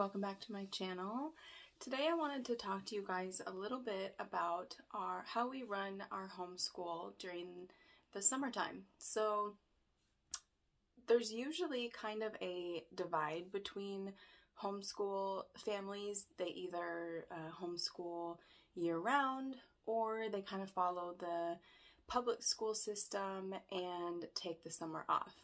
welcome back to my channel. Today I wanted to talk to you guys a little bit about how we run our homeschool during the summertime. So there's usually kind of a divide between homeschool families. They either homeschool year-round or they kind of follow the public school system and take the summer off.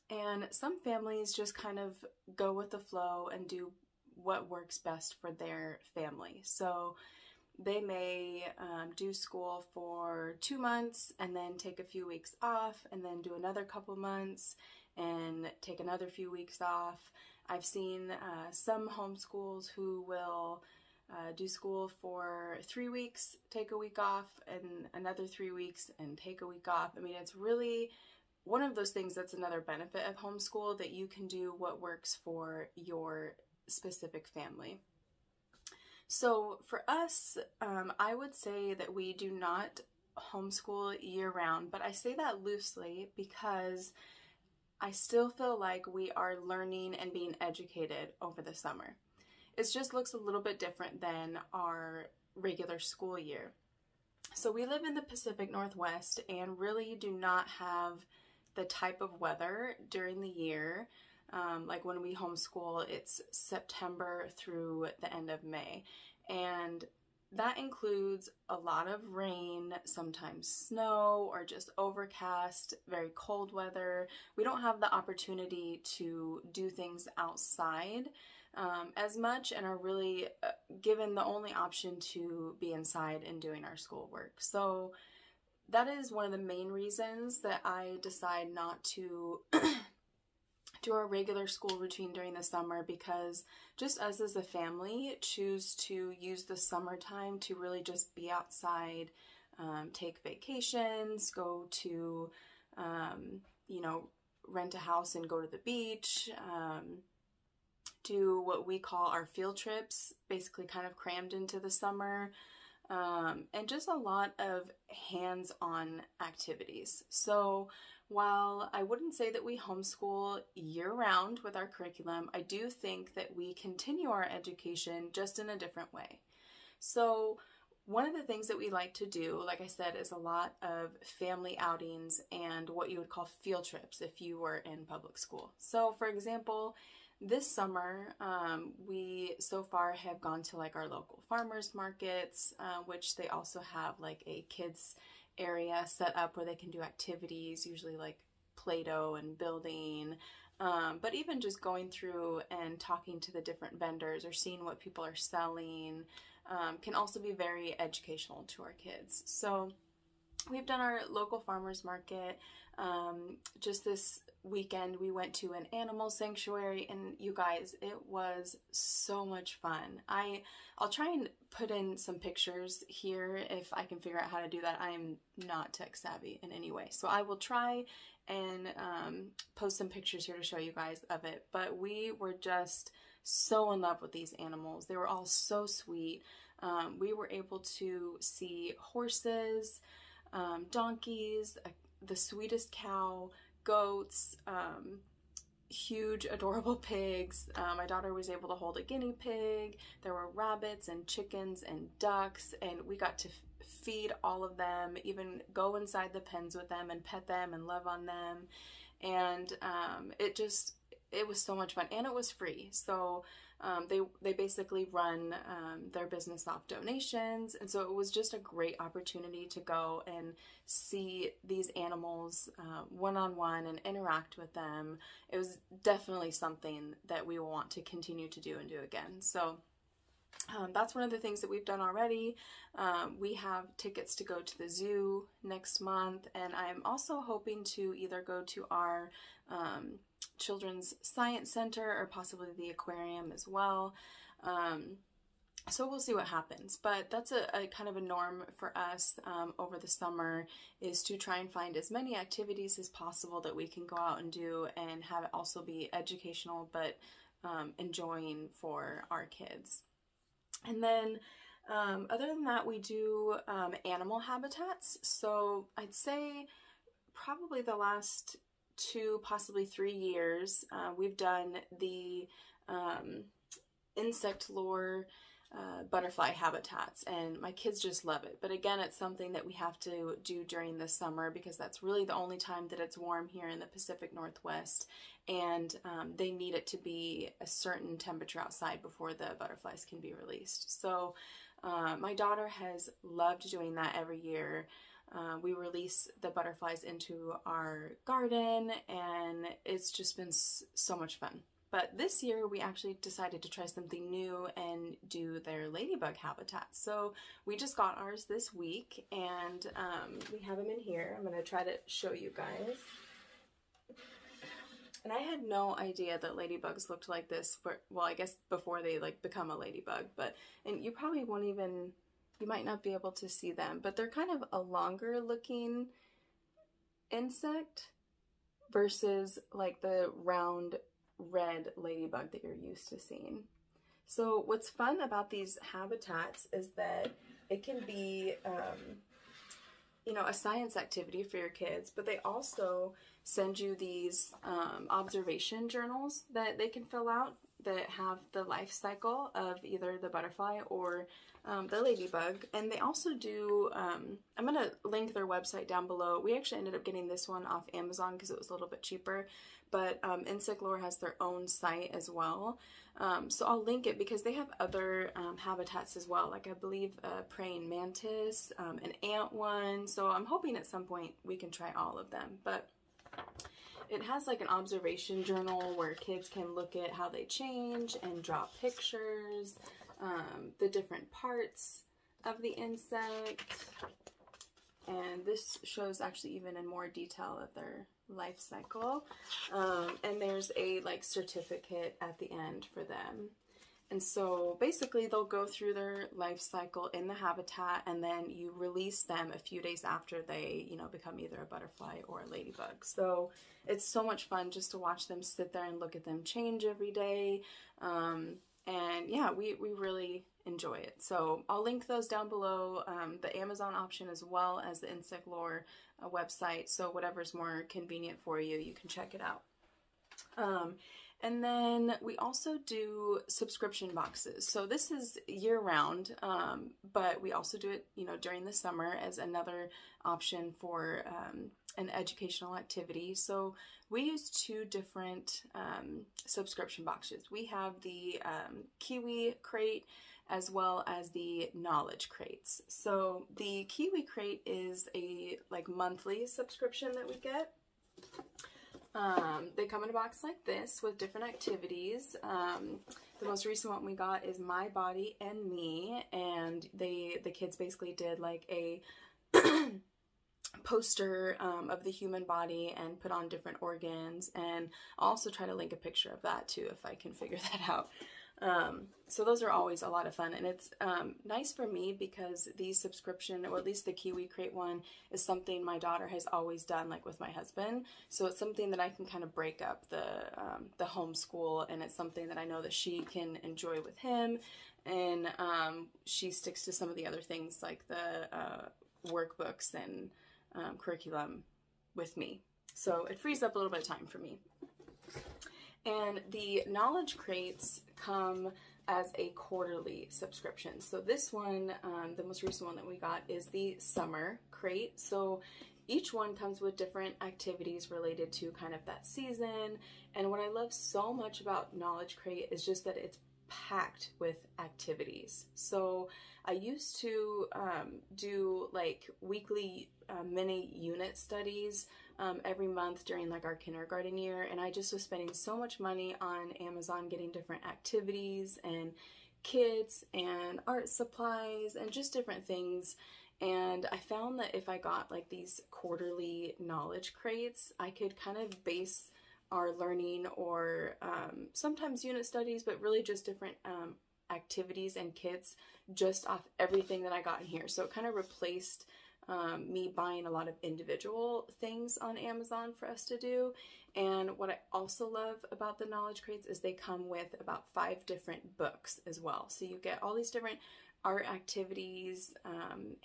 And some families just kind of go with the flow and do what works best for their family. So they may do school for 2 months and then take a few weeks off and then do another couple months and take another few weeks off. I've seen some homeschools who will do school for 3 weeks, take a week off, and another 3 weeks and take a week off. I mean, it's really one of those things that's another benefit of homeschool, that you can do what works for your specific family. So for us, I would say that we do not homeschool year-round, but I say that loosely because I still feel like we are learning and being educated over the summer. It just looks a little bit different than our regular school year. So we live in the Pacific Northwest and really do not have the type of weather during the year. Like when we homeschool, it's September through the end of May. And that includes a lot of rain, sometimes snow, or just overcast, very cold weather. We don't have the opportunity to do things outside as much and are really given the only option to be inside and doing our schoolwork. So that is one of the main reasons that I decide not to do our regular school routine during the summer, because just us as a family choose to use the summertime to really just be outside, take vacations, go to, rent a house and go to the beach, do what we call our field trips, basically kind of crammed into the summer. And just a lot of hands-on activities. So while I wouldn't say that we homeschool year-round with our curriculum, I do think that we continue our education just in a different way. So one of the things that we like to do, like I said, is a lot of family outings and what you would call field trips if you were in public school. So for example, this summer, we so far have gone to like our local farmers markets, which they also have like a kids area set up where they can do activities, usually like Play-Doh and building, but even just going through and talking to the different vendors or seeing what people are selling can also be very educational to our kids. So we've done our local farmers market. Just this weekend we went to an animal sanctuary, and you guys, it was so much fun. I'll try and put in some pictures here if I can figure out how to do that. I'm not tech savvy in any way, so I will try and post some pictures here to show you guys of it. But we were just so in love with these animals. They were all so sweet. We were able to see horses, donkeys, the sweetest cow, goats, huge adorable pigs. My daughter was able to hold a guinea pig. There were rabbits and chickens and ducks, and we got to feed all of them, even go inside the pens with them and pet them and love on them. And it was so much fun, and it was free. So they basically run their business off donations, and so it was just a great opportunity to go and see these animals one-on-one and interact with them. It was definitely something that we will want to continue to do and do again. So that's one of the things that we've done already. We have tickets to go to the zoo next month, and I'm also hoping to either go to our Children's Science Center or possibly the aquarium as well. So we'll see what happens, but that's a kind of a norm for us over the summer, is to try and find as many activities as possible that we can go out and do and have it also be educational but enjoying for our kids. And then other than that, we do animal habitats. So I'd say probably the last 2, possibly 3 years, we've done the insect lore butterfly habitats, and my kids just love it. But again, it's something that we have to do during the summer because that's really the only time that it's warm here in the Pacific Northwest, and they need it to be a certain temperature outside before the butterflies can be released. So my daughter has loved doing that every year. We release the butterflies into our garden, and it's just been so much fun. But this year we actually decided to try something new and do their ladybug habitat. So we just got ours this week, and we have them in here. I'm going to try to show you guys. And I had no idea that ladybugs looked like this for, well, I guess before they like become a ladybug, and you probably won't even, you might not be able to see them, but they're kind of a longer looking insect versus like the round red ladybug that you're used to seeing. So what's fun about these habitats is that it can be, you know, a science activity for your kids, but they also send you these observation journals that they can fill out that have the life cycle of either the butterfly or the ladybug. And they also do, I'm going to link their website down below. We actually ended up getting this one off Amazon because it was a little bit cheaper, but Insect Lore has their own site as well. So I'll link it because they have other habitats as well, like I believe a praying mantis, an ant one. So I'm hoping at some point we can try all of them. But it has like an observation journal where kids can look at how they change and draw pictures, the different parts of the insect. And this shows actually even in more detail of their life cycle. And there's a like certificate at the end for them. And so basically they'll go through their life cycle in the habitat, and then you release them a few days after they, you know, become either a butterfly or a ladybug. So it's so much fun just to watch them sit there and look at them change every day. And yeah, we really enjoy it. So I'll link those down below, the Amazon option as well as the Insect Lore website. So whatever's more convenient for you, you can check it out. And then we also do subscription boxes. So this is year round, but we also do it, you know, during the summer as another option for an educational activity. So we use two different subscription boxes. We have the Kiwi crate as well as the knowledge crates. So the Kiwi crate is a like monthly subscription that we get. They come in a box like this with different activities. The most recent one we got is My Body and Me, and the kids basically did like a poster of the human body and put on different organs, and I'll also try to link a picture of that too if I can figure that out. So those are always a lot of fun, and it's nice for me because the subscription, or at least the Kiwi Crate one, is something my daughter has always done, like with my husband. So it's something that I can kind of break up the homeschool, and it's something that I know that she can enjoy with him, and she sticks to some of the other things like the workbooks and curriculum with me. So it frees up a little bit of time for me. And the knowledge crates come as a quarterly subscription. So this one, the most recent one that we got, is the summer crate. So each one comes with different activities related to kind of that season. And what I love so much about knowledge crate is just that it's packed with activities. So I used to do like weekly mini unit studies every month during like our kindergarten year, and I just was spending so much money on Amazon getting different activities and kits and art supplies and just different things. And I found that if I got like these quarterly knowledge crates, I could kind of base our learning or sometimes unit studies, but really just different activities and kits just off everything that I got in here. So it kind of replaced me buying a lot of individual things on Amazon for us to do. And what I also love about the knowledge crates is they come with about 5 different books as well. So you get all these different art activities,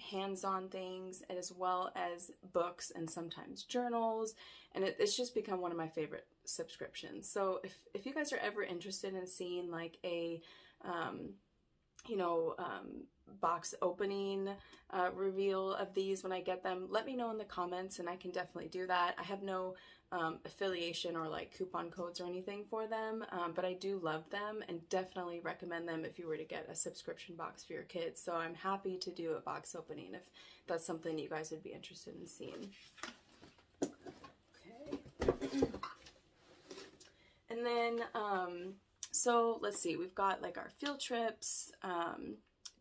hands-on things, as well as books and sometimes journals. And it's just become one of my favorite subscriptions. So if you guys are ever interested in seeing like a you know, box opening reveal of these when I get them, let me know in the comments and I can definitely do that. I have no affiliation or like coupon codes or anything for them, but I do love them and definitely recommend them if you were to get a subscription box for your kids. So I'm happy to do a box opening if that's something you guys would be interested in seeing. Okay. And then, so let's see, we've got like our field trips,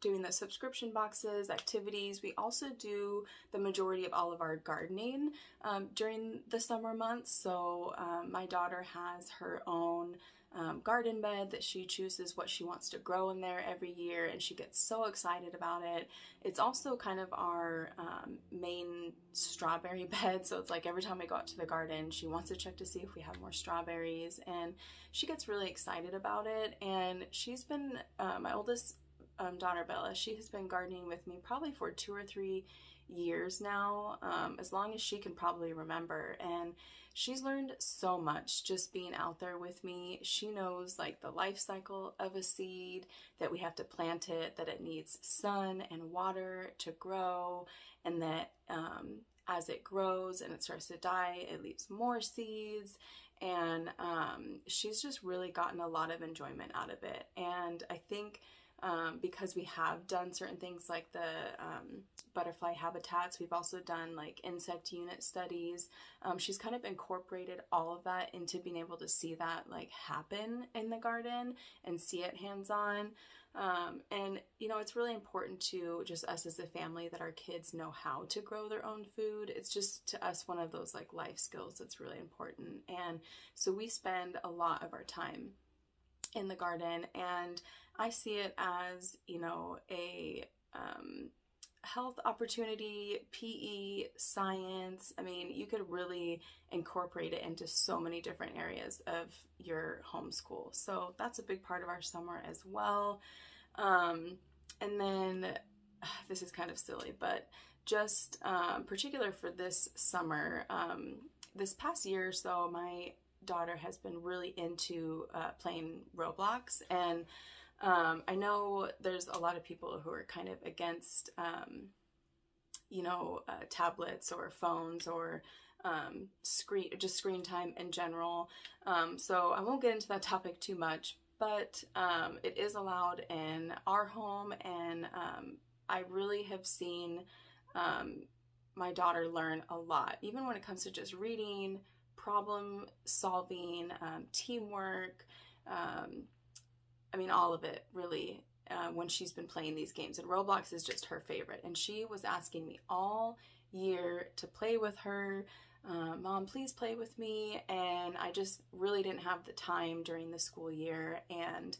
doing the subscription boxes, activities. We also do the majority of all of our gardening during the summer months. So my daughter has her own garden bed that she chooses what she wants to grow in there every year, and she gets so excited about it. It's also kind of our main strawberry bed, so it's like every time we go out to the garden, she wants to check to see if we have more strawberries, and she gets really excited about it. And she's been, my oldest daughter Bella, she has been gardening with me probably for 2 or 3 years now, as long as she can probably remember, and she's learned so much just being out there with me. She knows like the life cycle of a seed, that we have to plant it, that it needs sun and water to grow, and that as it grows and it starts to die, it leaves more seeds. And she's just really gotten a lot of enjoyment out of it. And I think because we have done certain things like the butterfly habitats, we've also done like insect unit studies. She's kind of incorporated all of that into being able to see that like happen in the garden and see it hands-on. And you know, it's really important to just us as a family that our kids know how to grow their own food. It's just to us one of those like life skills that's really important. And so we spend a lot of our time in the garden, and I see it as, you know, a health opportunity, PE, science. I mean, you could really incorporate it into so many different areas of your homeschool. So that's a big part of our summer as well. And then this is kind of silly, but just particular for this summer, this past year or so, my daughter has been really into playing Roblox, and I know there's a lot of people who are kind of against, you know, tablets or phones or screen time in general. So I won't get into that topic too much, but it is allowed in our home, and I really have seen my daughter learn a lot, even when it comes to just reading, problem solving, teamwork, I mean, all of it really, when she's been playing these games. And Roblox is just her favorite. And she was asking me all year to play with her. Mom, please play with me. And I just really didn't have the time during the school year. And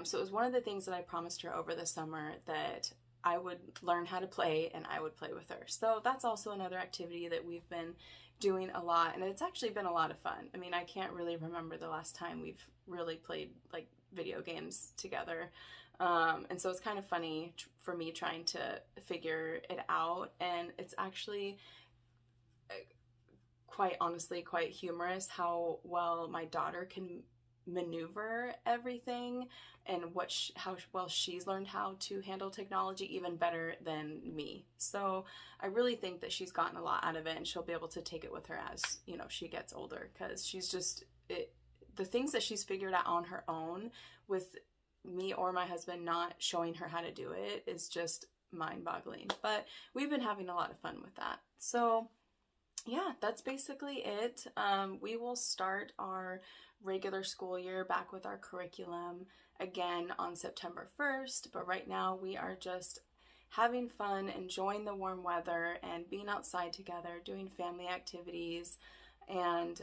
so it was one of the things that I promised her over the summer, that I would learn how to play and I would play with her. So that's also another activity that we've been doing a lot. And it's actually been a lot of fun. I mean, I can't really remember the last time we've really played like video games together. And so it's kind of funny for me trying to figure it out. And it's actually quite honestly quite humorous how well my daughter can maneuver everything, and how well she's learned how to handle technology even better than me. So I really think that she's gotten a lot out of it, and she'll be able to take it with her as, you know, she gets older, because she's just the things that she's figured out on her own with me or my husband not showing her how to do it is just mind-boggling. But we've been having a lot of fun with that. So yeah, that's basically it. We will start our regular school year back with our curriculum again on September 1st, but right now we are just having fun, enjoying the warm weather and being outside together, doing family activities, and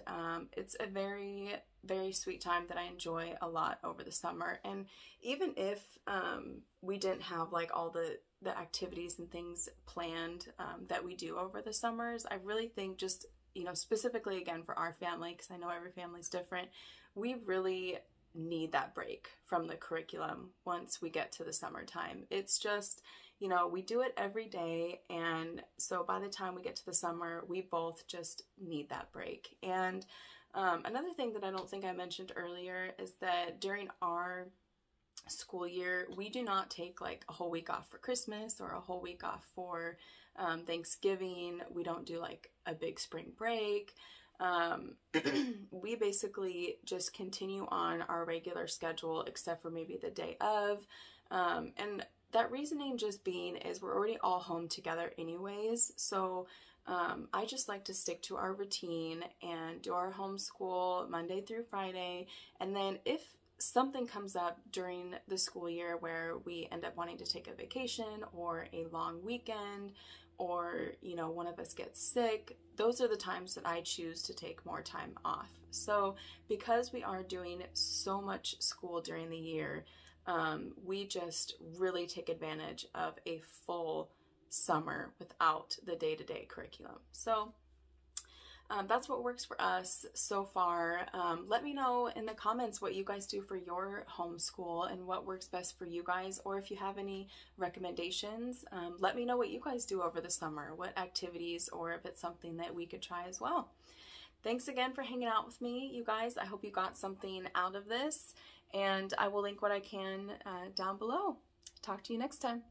it's a very, very sweet time that I enjoy a lot over the summer. And even if we didn't have like all the activities and things planned that we do over the summers, I really think just, you know, specifically again for our family, because I know every family's different, we really need that break from the curriculum once we get to the summertime. It's just, you know, we do it every day, and so by the time we get to the summer, we both just need that break. And another thing that I don't think I mentioned earlier is that during our school year, we do not take like a whole week off for Christmas or a whole week off for Thanksgiving. We don't do like a big spring break. We basically just continue on our regular schedule except for maybe the day of. And that reasoning just being is we're already all home together anyways. So I just like to stick to our routine and do our homeschool Monday through Friday. And then if something comes up during the school year where we end up wanting to take a vacation or a long weekend, or, you know, one of us gets sick, those are the times that I choose to take more time off. So because we are doing so much school during the year, we just really take advantage of a full summer without the day-to-day curriculum. So that's what works for us so far. Let me know in the comments what you guys do for your homeschool and what works best for you guys, or if you have any recommendations, let me know what you guys do over the summer, what activities, or if it's something that we could try as well. Thanks again for hanging out with me, you guys. I hope you got something out of this, and I will link what I can down below. Talk to you next time.